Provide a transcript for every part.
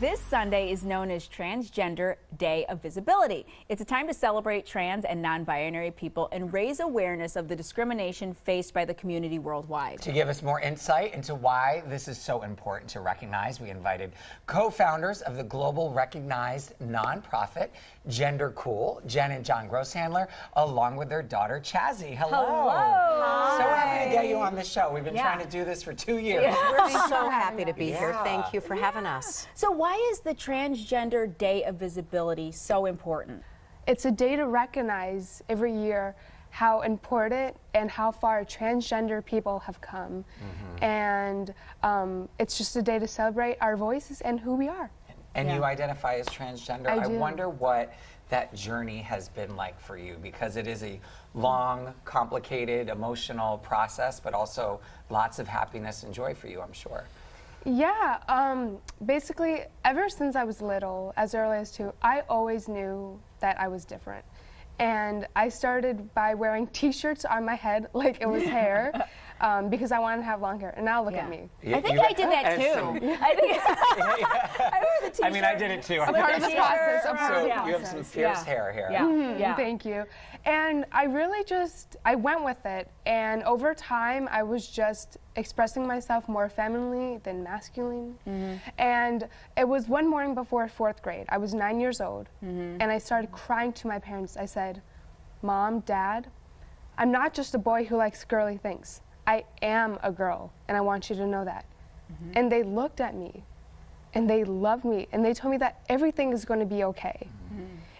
This Sunday is known as Transgender Day of Visibility. It's a time to celebrate trans and non-binary people and raise awareness of the discrimination faced by the community worldwide. To give us more insight into why this is so important to recognize, we invited co-founders of the global recognized nonprofit GenderCool, Jen and John Grosshandler, along with their daughter Chazzie. Hello. Hello. So happy to get you on the show. We've been trying to do this for 2 years. We're so happy to be here. Thank you for having us. So why is the Transgender Day of Visibility so important? It's a day to recognize every year how important and how far transgender people have come. And it's just a day to celebrate our voices and who we are. And you identify as transgender. I do. wonder what that journey has been like for you, because it is a long, complicated, emotional process, but also lots of happiness and joy for you, I'm sure. Yeah, basically, ever since I was little, as early as 2, I always knew that I was different. And I started by wearing t-shirts on my head like it was hair, because I wanted to have long hair. And now look at me. I think I did that too. I think I wore the t-shirt. I mean, I did it too. A part of the process. So you have some fierce hair here. Yeah. Thank you. And I really I went with it. And over time, I was just expressing myself more femininely than masculine. And it was one morning before 4th grade. I was 9 years old. And I started crying to my parents. I said, "Mom, Dad, I'm not just a boy who likes girly things. I am a girl, and I want you to know that." And they looked at me, and they loved me, and they told me that everything is going to be okay.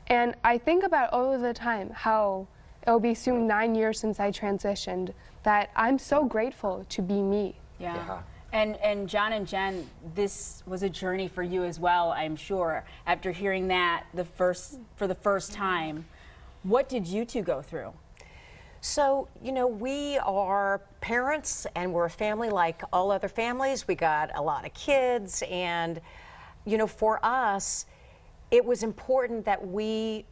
And I think about all of the time how it will be soon 9 years since I transitioned, that I'm so grateful to be me. Yeah. And John and Jen, this was a journey for you as well, I'm sure. After hearing that for the first time, what did you two go through? So, you know, we are parents and we're a family like all other families. We got a lot of kids, and, you know, for us, it was important that we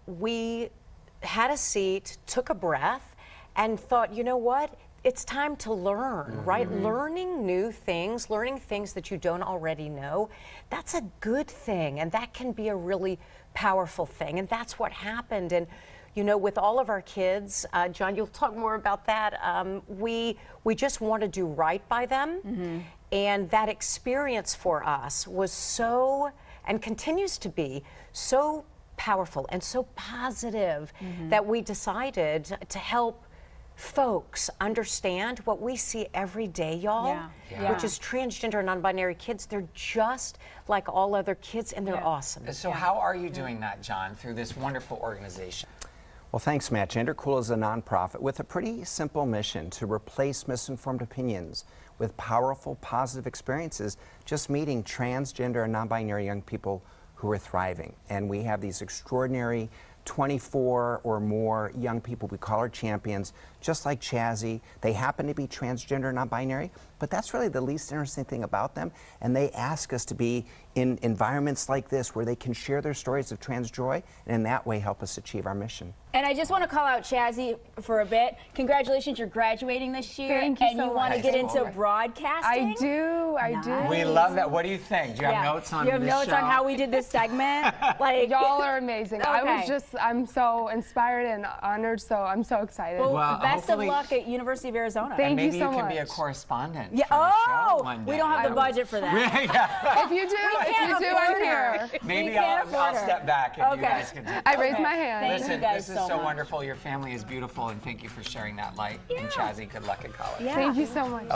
had a seat, took a breath, and thought, you know what? It's time to learn, right? Learning new things, learning things that you don't already know, that's a good thing, and that can be a really powerful thing, and that's what happened. And you know, with all of our kids, John, you'll talk more about that, we just want to do right by them, and that experience for us was so, and continues to be, so powerful and so positive that we decided to help folks understand what we see every day, y'all, which is transgender and non-binary kids. They're just like all other kids, and they're awesome. So how are you doing that, John, through this wonderful organization? Well, thanks, Matt. GenderCool is a nonprofit with a pretty simple mission to replace misinformed opinions with powerful, positive experiences, just meeting transgender and non-binary young people who are thriving. And we have these extraordinary 24 or more young people we call our champions, just like Chazzie. They happen to be transgender, non-binary, but that's really the least interesting thing about them. And they ask us to be in environments like this where they can share their stories of trans joy, and in that way help us achieve our mission. And I just want to call out Chazzie for a bit. Congratulations, you're graduating this year. Thank you and so you want to much. get into broadcasting? I do. We love that. What do you think? Do you have notes on You have this notes show? on how we did this segment? Like, Y'all are amazing. Okay. I'm so inspired and honored, so I'm so excited. well, best of hopefully- luck at University of Arizona. Thank Maybe you so can be a much. correspondent Yeah. for the show one day. We don't have the budget for that. If you do, I'm here. Maybe can't I'll afford her. step back and you guys can do it. I raise my hand. Thank Listen, you guys this is so so much. wonderful. Your family is beautiful, and thank you for sharing that light. And Chazzie, good luck in college. Thank you so much.